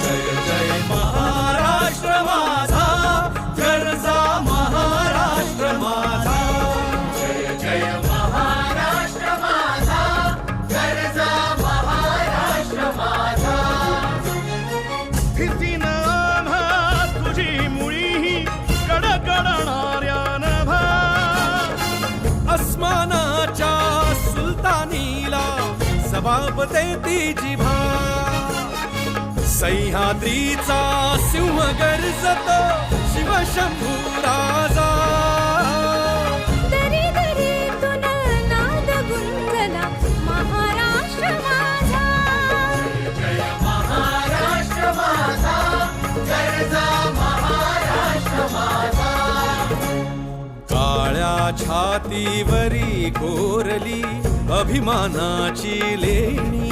जय जय महाराष्ट्र माझा, गरजा महाराष्ट्र माझा. जय जय महाराष्ट्र माझा, गरजा महाराष्ट्र माझा. स्थितीनं आम्हा तुझी मुळी कडकडणाऱ्या नभा, अस्मानाच्या सुलतानीला जबाब देती जिभा. सह्याद्रीचा सिंह गर्जतो शिवशंभू राजा. दरी दरीतून नाद गुंजला महाराष्ट्र माझा. जय महाराष्ट्र माझा, गरजा महाराष्ट्र माझा. काळ्या छातीवरी कोरली अभिमानाची लेणी.